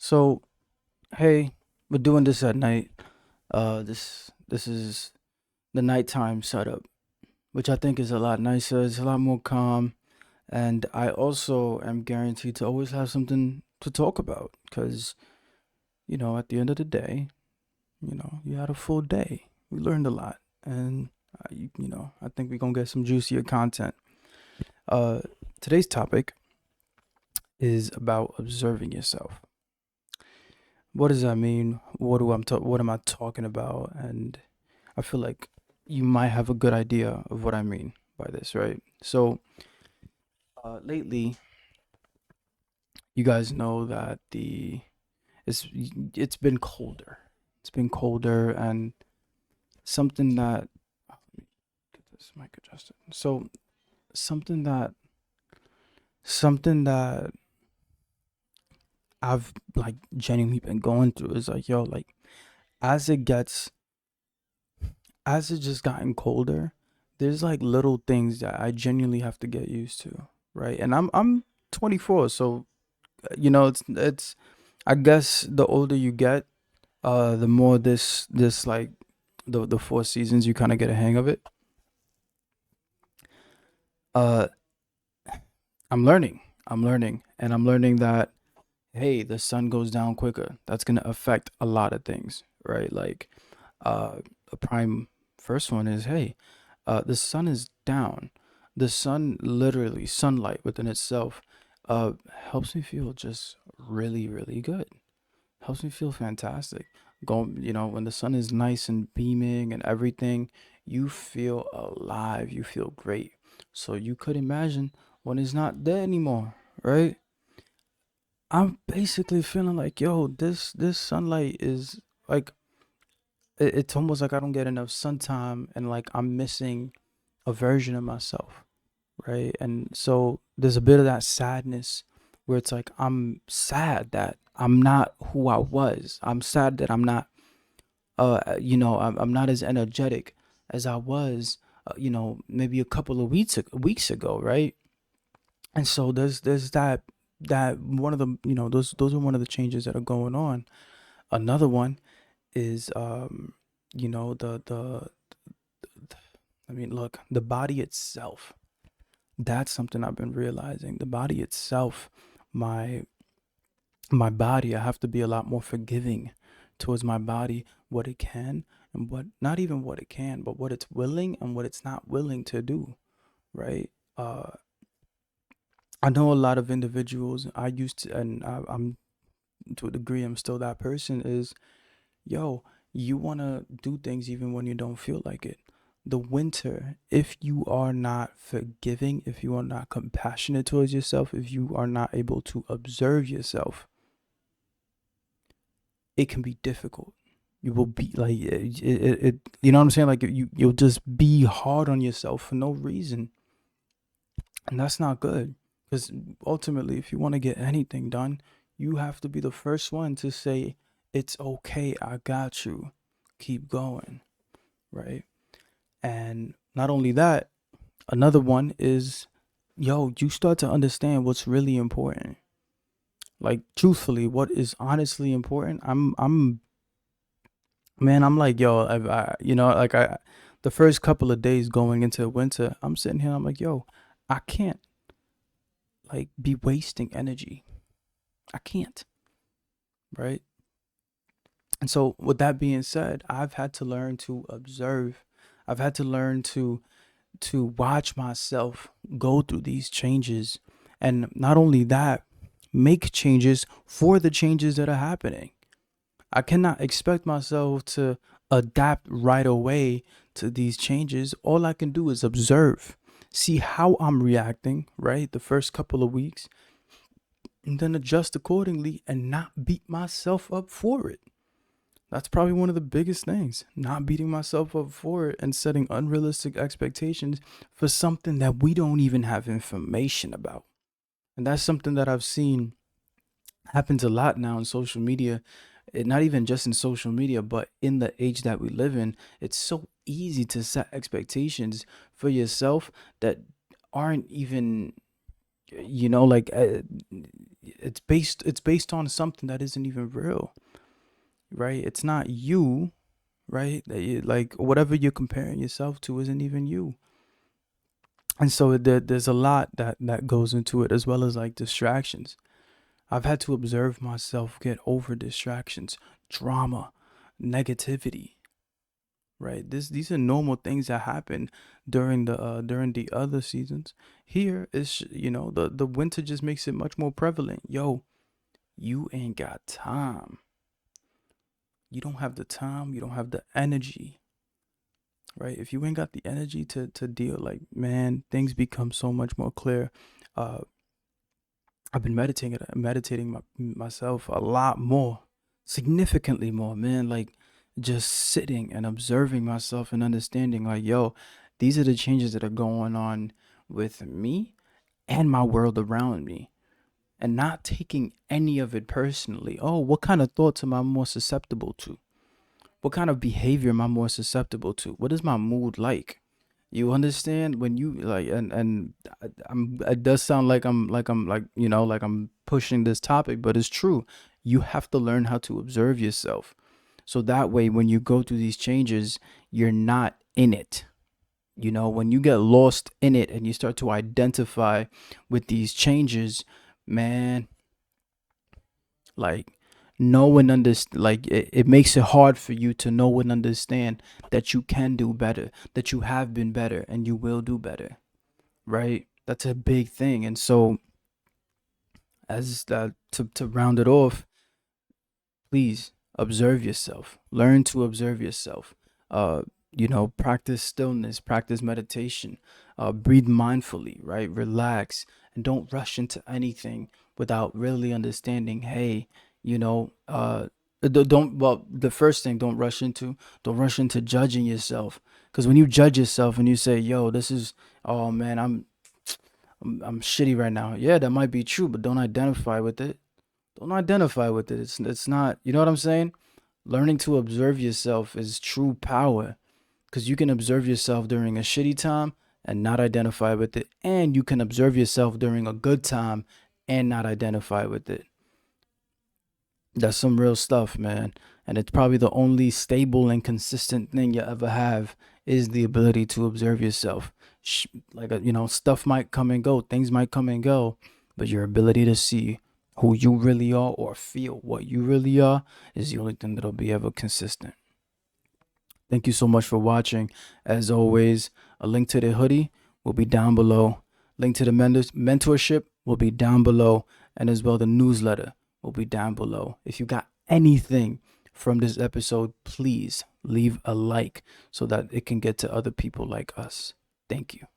So, hey, we're doing this at night. This is the nighttime setup, which I think is a lot nicer. It's a lot more calm, and I also am guaranteed to always have something to talk about because at the end of the day, you had a full day. We learned a lot, and I think we're gonna get some juicier content. Uh, Today's topic is about observing yourself. What does that mean? What am I talking about? And I feel like you might have a good idea of what I mean by this, right? So, lately, you guys know that the it's it's been colder. It's been colder, and something that let me get this mic adjusted. So, something that something that I've like genuinely been going through is like, yo, like as it gets as it's just gotten colder, there's like little things that I genuinely have to get used to, right? And I'm 24, so it's I guess the older you get, the more this like the 4 seasons you kind of get a hang of it. Uh, I'm learning that hey, the sun goes down quicker. That's gonna affect a lot of things, right? Like, a prime first one is hey, the sun is down. The sun, literally, sunlight within itself, helps me feel just really, really good. Helps me feel fantastic. When the sun is nice and beaming and everything, you feel alive. You feel great. So you could imagine when it's not there anymore, right? I'm basically feeling like, yo, this sunlight is like it's almost like I don't get enough sun time and like I'm missing a version of myself, right? And so there's a bit of that sadness where it's like I'm sad that I'm not who I was. I'm sad that I'm not I'm not as energetic as I was maybe a couple of weeks ago, right? And so there's that one of the those are one of the changes that are going on. Another one is the I mean, look, the body itself. That's something I've been realizing. The body itself, my my body, I have to be a lot more forgiving towards my body, what it can and what not even what it can, but what it's willing and what it's not willing to do, right? Uh I know a lot of individuals I used to and I'm to a degree I'm still that person is yo, you want to do things even when you don't feel like it. The winter, if you are not forgiving, if you are not compassionate towards yourself, if you are not able to observe yourself, it can be difficult. You will be like, you know what I'm saying? Like, you'll just be hard on yourself for no reason. And that's not good. Because ultimately, if you want to get anything done, you have to be the first one to say, it's okay, I got you. Keep going, right? And not only that, another one is, yo, you start to understand what's really important. Like truthfully, what is honestly important. Man, I'm like, yo, the first couple of days going into winter, I'm sitting here, I'm like, yo, I can't like be wasting energy. I can't, right? And so, with that being said, I've had to learn to observe. I've had to learn to watch myself go through these changes, and not only that, make changes for the changes that are happening. I cannot expect myself to adapt right away to these changes. All I can do is observe, see how I'm reacting, right? The first couple of weeks, and then adjust accordingly and not beat myself up for it. That's probably one of the biggest things. Not beating myself up for it and setting unrealistic expectations for something that we don't even have information about. And that's something that I've seen happens a lot now in social media. Not even just in social media, but in the age that we live in, it's so easy to set expectations for yourself that aren't even like it's based on something that isn't even real, right? It's not you, right? Like whatever you're comparing yourself to isn't even you. And so there's a lot that goes into it, as well as like distractions. I've had to observe myself get over distractions, drama, negativity, right? These are normal things that happen during the other seasons. Here is, the winter just makes it much more prevalent. Yo, you ain't got time. You don't have the time, you don't have the energy, right? If you ain't got the energy to deal, like, man, things become so much more clear. uh I've been meditating myself a lot more, significantly more, man. Like just sitting and observing myself and understanding, like, yo, these are the changes that are going on with me and my world around me, and not taking any of it personally. Oh, what kind of thoughts am I more susceptible to? What kind of behavior am I more susceptible to? What is my mood like? You understand when you like, and it does sound like I'm pushing this topic, but it's true. You have to learn how to observe yourself, so that way when you go through these changes, you're not in it. When you get lost in it and you start to identify with these changes, man, like know and understand, like it makes it hard for you to know and understand that you can do better, that you have been better, and you will do better, right? That's a big thing. And so, as to round it off, please observe yourself, learn to observe yourself. uh Practice stillness, practice meditation, breathe mindfully, right? Relax, and don't rush into anything without really understanding, hey, you know don't well the first thing, don't rush into judging yourself. Because when you judge yourself and you say, yo, this is, oh man, I'm shitty right now, yeah, that might be true, but don't identify with it. Don't identify with it. It's not, you know what I'm saying? Learning to observe yourself is true power, because you can observe yourself during a shitty time and not identify with it, and you can observe yourself during a good time and not identify with it. That's some real stuff, man. And it's probably the only stable and consistent thing you ever have, is the ability to observe yourself. Like, stuff might come and go, things might come and go, but your ability to see who you really are or feel what you really are is the only thing that'll be ever consistent. Thank you so much for watching. As always, a link to the hoodie will be down below. Link to the mentorship will be down below. And as well, the newsletter will be down below. If you got anything from this episode, please leave a like so that it can get to other people like us. Thank you.